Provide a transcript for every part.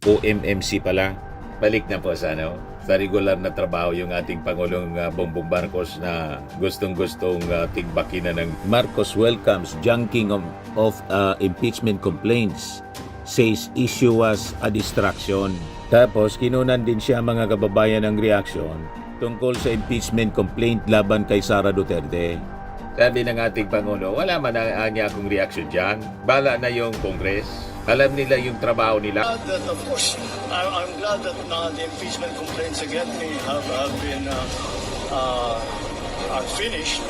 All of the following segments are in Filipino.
OMMC pala. Balik na po sa regular na trabaho yung ating Pangulong Bongbong Marcos na gustong-gustong tigbakin na ng Marcos welcomes junking of impeachment complaints. Says issue was a distraction. Tapos kinunan din siya mga kababayan ng reaction tungkol sa impeachment complaint laban kay Sara Duterte. Sabi ng ating Pangulo, wala man niya akong reaction dyan. Bala na yung Congress. Alam nila yung trabaho nila. That, of course, I'm glad that the impeachment complaints against me have been are finished.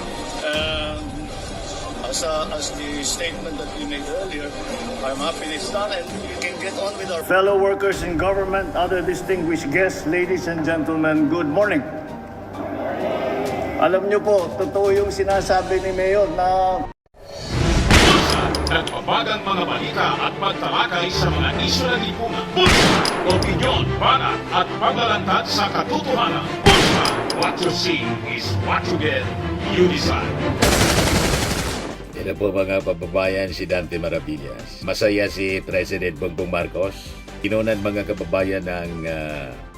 As the statement that you made earlier, I'm happy it's done and we can get on with our fellow workers in government, other distinguished guests, ladies and gentlemen, good morning. Alam niyo po, totoo yung sinasabi ni Mayor na nagpapagang mga balita at pagtalakay sa mga isyu ng lipunan. Bulsa! Opinyon, banat at paglalantad sa katotohanan. Bulsa! What you see is what you get. You decide. Yan po mga kababayan, si Dante Maravillas. Masaya si President Bongbong Marcos. Kinunan mga kababayan ng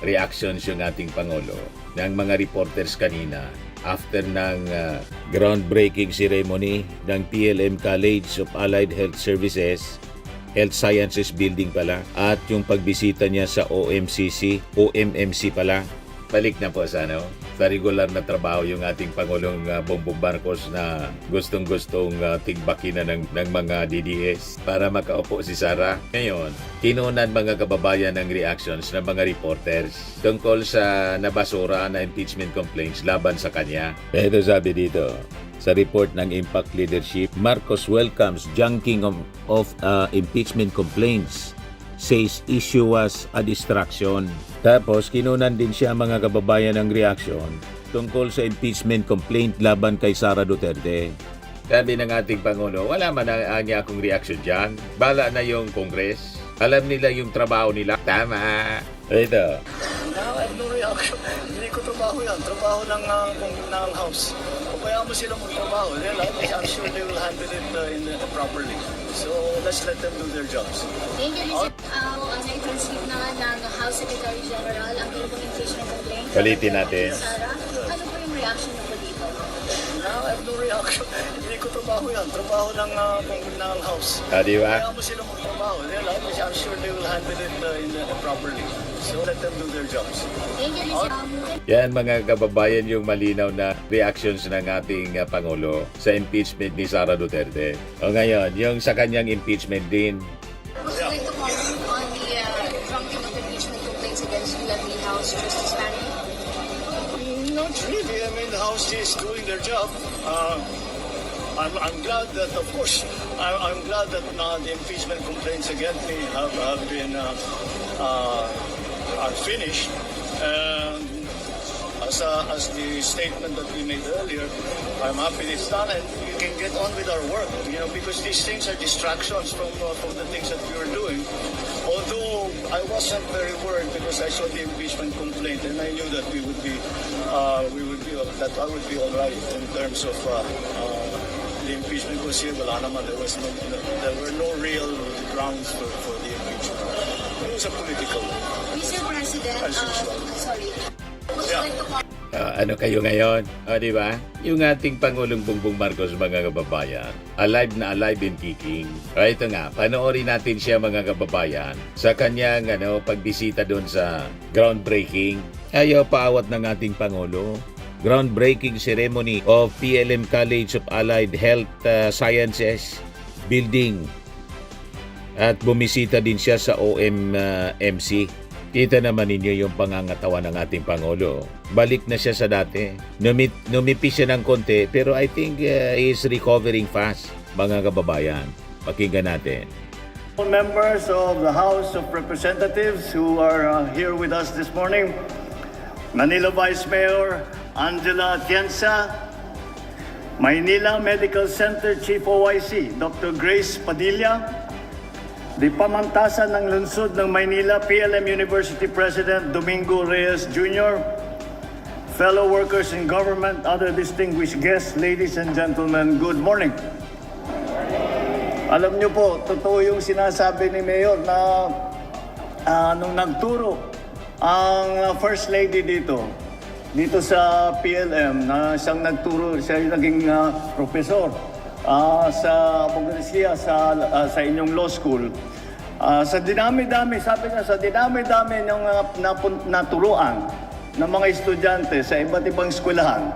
reactions yung ating Pangulo ng mga reporters kanina after ng groundbreaking ceremony ng PLM College of Allied Health Services, Health Sciences Building pala, at yung pagbisita niya sa OMMC pala. Balik na po sa regular na trabaho yung ating Pangulong Bongbong Marcos na gustong-gustong tigbakin na ng mga DDS para makaupo si Sara. Ngayon, kinunan mga kababayan ng reactions ng mga reporters tungkol sa nabasura na impeachment complaints laban sa kanya. Ito sabi dito, sa report ng Impact Leadership, Marcos welcomes junking of impeachment complaints. Says issue was a distraction. Tapos kinunan din siya mga kababayan ng reaction tungkol sa impeachment complaint laban kay Sara Duterte. Sabi ng ating Pangulo, wala man niya akong reaction dyan. Bala na yung Congress. Alam nila yung trabaho nila. Tama. Ito. I have no reaction. Hindi ko trabaho yan. Trabaho ng House. Kaya mo sila magtrabaho. I'm sure they will handle it properly. So let's let them do their jobs. Thank you, Mr. Na-transmit na ng House Secretary General ang impeachment complaint. Balitin natin. Sarah, ano po yung reaction mo dito? I have no reaction. Hindi ko trabaho yan. Trabaho ng House. Di ba? Kaya mo sila magtrabaho. I'm sure they will handle it properly. So let them do their jobs. Thank you, Mr. Yan mga kababayan yung malinaw na reactions ng ating Pangulo sa impeachment ni Sara Duterte. O ngayon, yung sa kanyang impeachment din. Would you like to comment on the drunken of impeachment complaints against you at the House Justice Panel? Not really. I mean, the House is doing their job. I'm glad that, of course, I'm glad that the impeachment complaints against me have been are finished. As the statement that we made earlier, I'm happy it's done and we can get on with our work. Because these things are distractions from the things that we were doing. Although I wasn't very worried because I saw the impeachment complaint and I knew that that I would be all right in terms of the impeachment because wala naman, there were no real grounds for the impeachment. It was a political Mr. President, as usual. sorry. Would you like to comment? Ano kayo ngayon? Di ba? Yung ating Pangulong Bongbong Marcos, mga kababayan, alive na alive and kicking. Ito nga, panoorin natin siya mga kababayan sa kanyang pagbisita doon sa groundbreaking. Ayaw paawat ng ating Pangulo. Groundbreaking ceremony of PLM College of Allied Health Sciences Building. At bumisita din siya sa OMMC. Kita naman ninyo yung pangangatawan ng ating Pangulo. Balik na siya sa dati. Numipis siya ng konti, pero I think he's recovering fast, mga kababayan. Pakinggan natin. Members of the House of Representatives who are here with us this morning, Manila Vice Mayor Angela Atienza, Maynila Medical Center Chief OIC Dr. Grace Padilla, Di Pamantasan ng Lungsod ng Maynila PLM University President Domingo Reyes Jr., fellow workers in government, other distinguished guests, ladies and gentlemen, good morning. Alam niyo po, totoo yung sinasabi ni Mayor na nung nagturo ang First Lady dito sa PLM, na siyang nagturo, siya yung naging professor sa abogasiya sa inyong law school. Sa dinami-dami, sabi niya, sa dinami-dami niyong naturuan ng mga estudyante sa iba't ibang eskwelahan,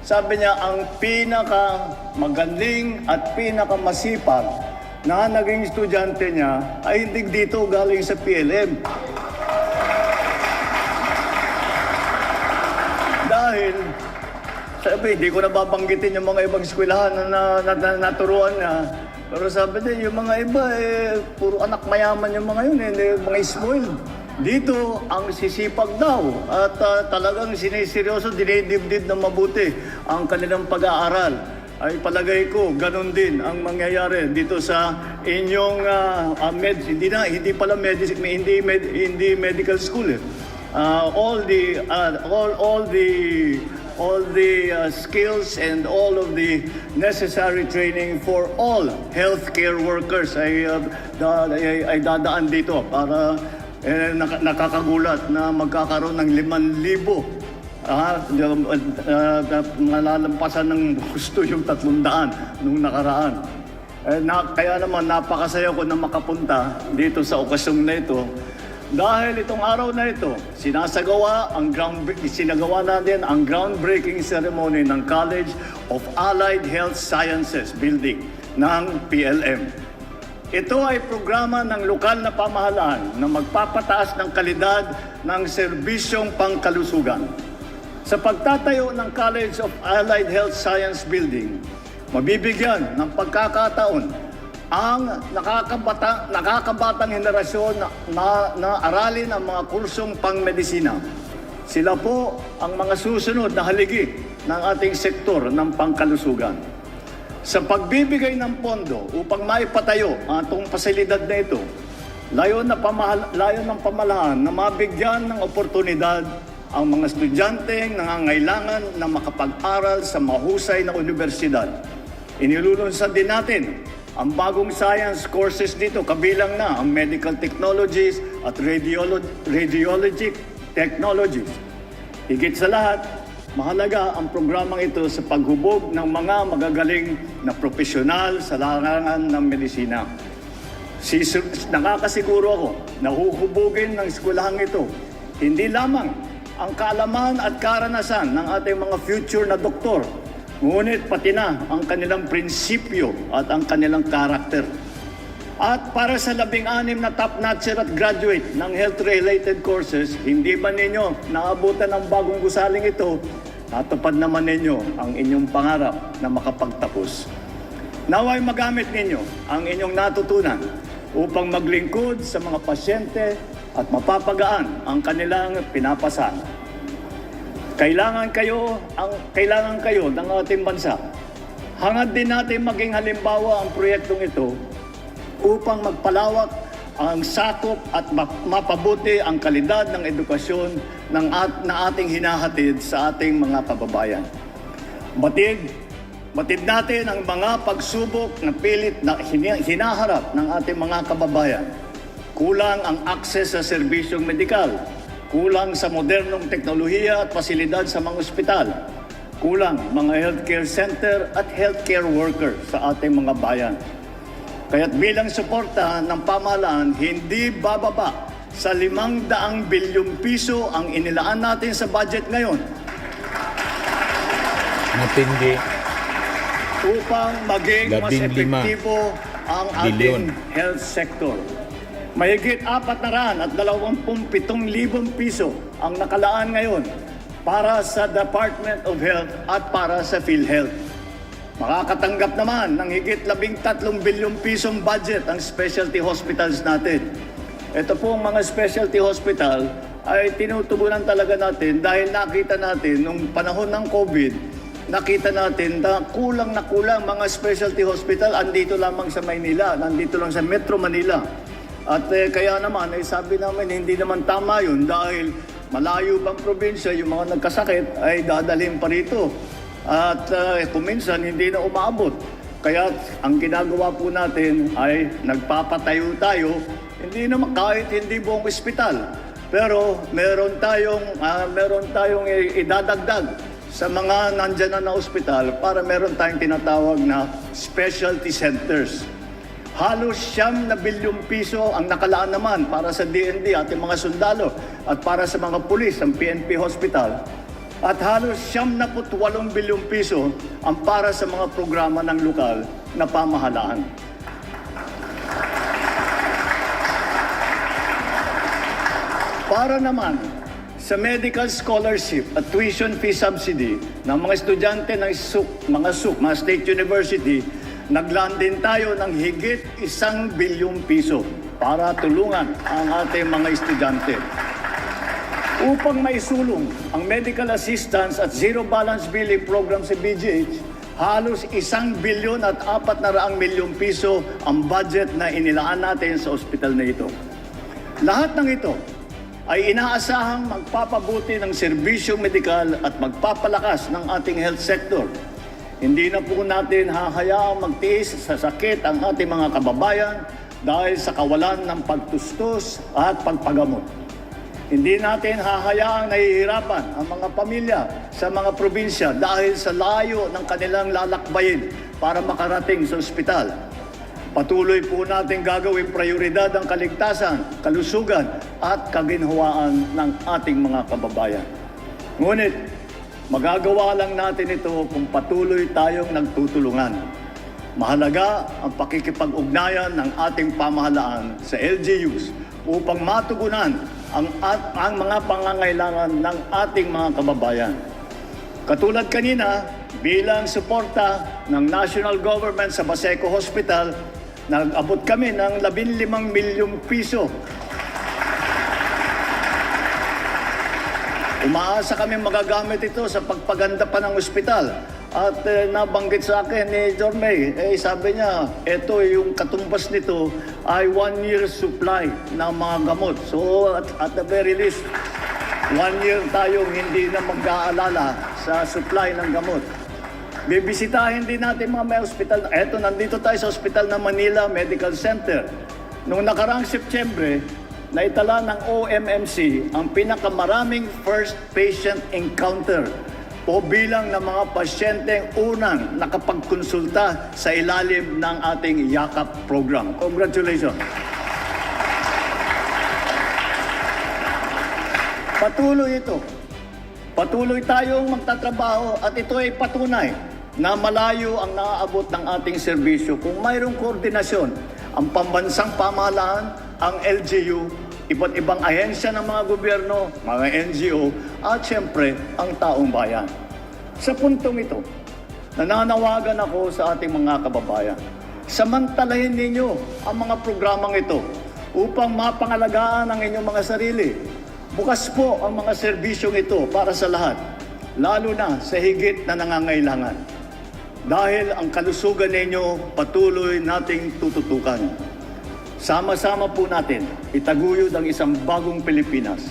sabi niya, ang pinakamagaling at pinakamasipag na naging estudyante niya ay hindi dito galing sa PLM. Dahil, sabi, hindi ko nababanggitin yung mga ibang eskwelahan na naturuan niya. Pero sabi niya, yung mga iba, puro anak mayaman yung mga yun, mga spoiled. Dito, ang sisipag daw at talagang siniseryoso, dinidibdib na mabuti ang kanilang pag-aaral. Ay palagay ko, ganun din ang mangyayari dito sa inyong hindi pala hindi medical school. All the skills and all of the necessary training for all healthcare workers ay dadaan dito para nakakagulat na magkakaroon ng 5,000 malalampasan ng gusto yung 300 nung nakaraan. Kaya naman napakasaya ko na makapunta dito sa okasyong na ito. Dahil itong araw na ito, sinagawa natin ang groundbreaking ceremony ng College of Allied Health Sciences Building ng PLM. Ito ay programa ng lokal na pamahalaan na magpapataas ng kalidad ng serbisyong pangkalusugan. Sa pagtatayo ng College of Allied Health Science Building, mabibigyan ng pagkakataon ang nakakabatang henerasyon na aralin ang mga kursong pangmedisina. Sila po ang mga susunod na haligi ng ating sektor ng pangkalusugan. Sa pagbibigay ng pondo upang maipatayo ang itong pasilidad na ito, layo ng pamahalaan na mabigyan ng oportunidad ang mga estudyanteng nangangailangan na makapag-aral sa mahusay na universidad. Inilulunsad din natin ang bagong science courses dito, kabilang na ang medical technologies at radiologic technologies. Higit sa lahat, mahalaga ang programang ito sa paghubog ng mga magagaling na profesional sa larangan ng medisina. Nakakasiguro ako na huhubugin ng eskwelahang ito hindi lamang ang kaalaman at karanasan ng ating mga future na doktor, ngunit pati na ang kanilang prinsipyo at ang kanilang karakter. At para sa 16 na top-notcher at graduate ng health-related courses, hindi ba ninyo naabutan ng bagong gusaling ito? Natupad naman ninyo ang inyong pangarap na makapagtapos. Naway magamit ninyo ang inyong natutunan upang maglingkod sa mga pasyente at mapapagaan ang kanilang pinapasan. Kailangan kayo ng ating bansa. Hangad din natin maging halimbawa ang proyektong ito upang magpalawak ang sakop at mapabuti ang kalidad ng edukasyon na ating hinahatid sa ating mga kababayan. Batid natin ang mga pagsubok na pilit na hinaharap ng ating mga kababayan. Kulang ang akses sa serbisyong medikal, kulang sa modernong teknolohiya at pasilidad sa mga ospital, kulang mga healthcare center at healthcare worker sa ating mga bayan. Kaya't bilang suporta ng pamahalaan, hindi bababa sa 500 bilyong piso ang inilaan natin sa budget ngayon Matindi. upang maging mas 15 epektibo ang ating health sector. Mahigit 427,000 piso ang nakalaan ngayon para sa Department of Health at para sa PhilHealth. Makakatanggap naman ng higit 13 bilyong pisong budget ang specialty hospitals natin. Ito pong mga specialty hospital ay tinutubunan talaga natin dahil nakita natin nung panahon ng COVID, nakita natin na kulang mga specialty hospital andito lamang sa Maynila, nandito lang sa Metro Manila. At kaya naman, sabi namin, hindi naman tama yun dahil malayo pang probinsya, yung mga nagkasakit ay dadalhin pa rito. At kuminsan, hindi na umaabot. Kaya ang ginagawa po natin ay nagpapatayo tayo Hindi naman kahit hindi buong ospital. Pero meron tayong idadagdag sa mga nandyan na ospital para meron tayong tinatawag na specialty centers. Halos 9 bilyong piso ang nakalaan naman para sa DND, ating mga sundalo, at para sa mga pulis, ang PNP Hospital. At halos 78 bilyong piso ang para sa mga programa ng lokal na pamahalaan. Para naman sa medical scholarship at tuition fee subsidy ng mga estudyante ng mga state university, naglaan din tayo ng higit 1 bilyong piso para tulungan ang ating mga estudyante. Upang maisulong ang medical assistance at zero balance billing program sa BGH, halos 1 bilyon at 400 milyong piso ang budget na inilaan natin sa ospital na ito. Lahat ng ito ay inaasahang magpapabuti ng serbisyong medikal at magpapalakas ng ating health sector. Hindi na po natin hahayaang magtiis sa sakit ang ating mga kababayan dahil sa kawalan ng pagtustos at pagpagamot. Hindi natin hahayaang nahihirapan ang mga pamilya sa mga probinsya dahil sa layo ng kanilang lalakbayin para makarating sa ospital. Patuloy po natin gagawing prioridad ang kaligtasan, kalusugan at kaginhawaan ng ating mga kababayan. Ngunit, magagawa lang natin ito kung patuloy tayong nagtutulungan. Mahalaga ang pakikipag-ugnayan ng ating pamahalaan sa LGUs upang matugunan ang mga pangangailangan ng ating mga kababayan. Katulad kanina, bilang suporta ng national government sa Baseco Hospital, nag-abot kami ng 15 milyong piso. Umaasa kami magagamit ito sa pagpaganda pa ng ospital. At nabanggit sa akin ni Jorme, sabi niya, ito yung katumbas nito ay 1 year supply ng mga gamot. So at the very least, 1 year tayong hindi na mag-aalala sa supply ng gamot. Bibisitahin din natin mga may ospital. Eto, nandito tayo sa ospital ng Manila Medical Center. Noong nakaraang Septyembre, naitala ng OMMC ang pinakamaraming first patient encounter o bilang ng mga pasyenteng unang nakapagkonsulta sa ilalim ng ating YAKAP program. Congratulations! Patuloy ito. Patuloy tayong magtatrabaho at ito ay patunay na malayo ang naaabot ng ating serbisyo kung mayroong koordinasyon ang pambansang pamahalaan, ang LGU, iba't ibang ahensya ng mga gobyerno, mga NGO, at siyempre ang taong bayan. Sa puntong ito, nananawagan ako sa ating mga kababayan. Samantalahin ninyo ang mga programang ito upang mapangalagaan ang inyong mga sarili. Bukas po ang mga serbisyong ito para sa lahat, lalo na sa higit na nangangailangan. Dahil ang kalusugan ninyo patuloy nating tututukan. Sama-sama po natin itaguyod ang isang bagong Pilipinas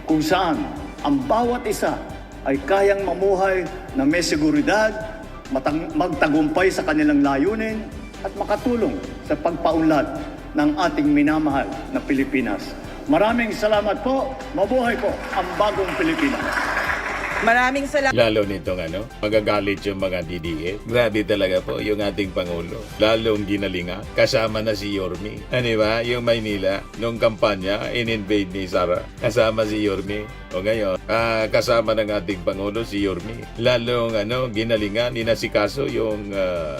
kung saan ang bawat isa ay kayang mamuhay na may seguridad, magtagumpay sa kanilang layunin at makatulong sa pagpaunlad ng ating minamahal na Pilipinas. Maraming salamat po. Mabuhay po ang bagong Pilipinas. Maraming salamat. Lalo nitong magagalit yung mga DDS. Grabe talaga po yung ating Pangulo. Lalong ginalinga, kasama na si Yorme. Ano ba? Yung Maynila, nung kampanya, in-invade ni Sara. Kasama si Yorme. O ngayon, kasama ng ating Pangulo si Yorme. Lalong ginalinga, ninasikaso yung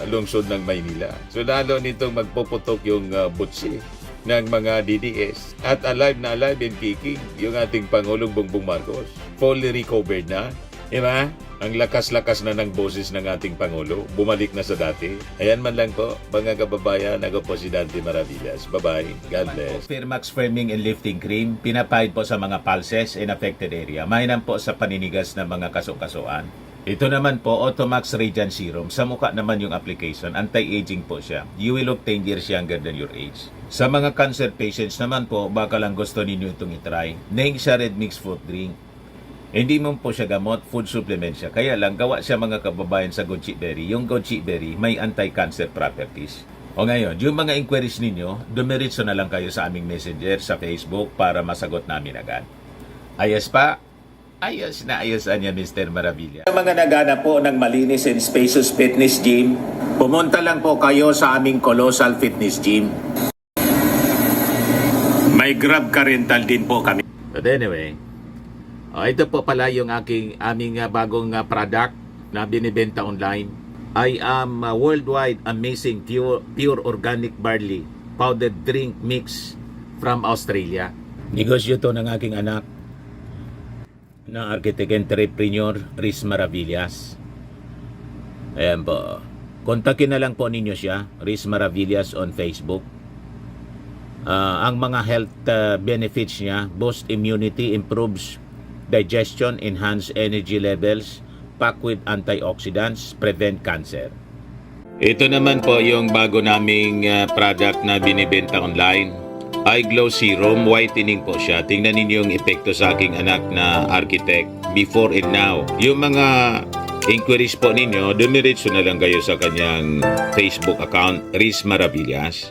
lungsod ng Maynila. So lalo nitong magpuputok yung butsi ng mga DDS. At alive na alive and kicking yung ating Pangulong Bongbong Marcos. Fully recovered na. Diba? Ang lakas-lakas na ng boses ng ating Pangulo. Bumalik na sa dati. Ayan man lang po, mga kababayan. Ako po si Dante Maravillas. Bye-bye. God bless. Firmax Firming and Lifting Cream, pinapahid po sa mga pulses in affected area. Mainam po sa paninigas ng mga kaso-kasuan. Ito naman po, Automax Radiant Serum. Sa mukha naman yung application, anti-aging po siya. You will look 10 years younger than your age. Sa mga cancer patients naman po, baka lang gusto ninyo itong itry. Nengxia Red Mix Fruit Drink. Hindi mo po siya gamot, food supplement siya. Kaya lang, gawa siya mga kababayan sa goji berry. Yung goji berry may anti-cancer properties. O ngayon, yung mga inquiries ninyo, dumiritso na lang kayo sa aming messenger sa Facebook para masagot namin agad. Ayos pa? Ayos na ayos niya, Mr. Maravilla. Sa mga nagana po ng malinis and spacious fitness gym, pumunta lang po kayo sa aming Colossal Fitness Gym. May Grab car rental din po kami. But anyway, ito po pala yung aming bagong product na binibenta online. I am worldwide amazing pure organic barley powdered drink mix from Australia. Negosyo to ng aking anak na architect entrepreneur Riz Maravillas. Ayan po. Kontakin na lang po ninyo siya, Riz Maravillas on Facebook. Ang mga health benefits niya, boost immunity, improves digestion, enhance energy levels, packed with antioxidants, prevent cancer. Ito naman po yung bago naming product na binibenta online. Eye Glow Serum, whitening po siya. Tingnan ninyo yung epekto sa aking anak na architect before and now. Yung mga inquiries po ninyo, dumiretso na lang kayo sa kanyang Facebook account, Riz Maravillas.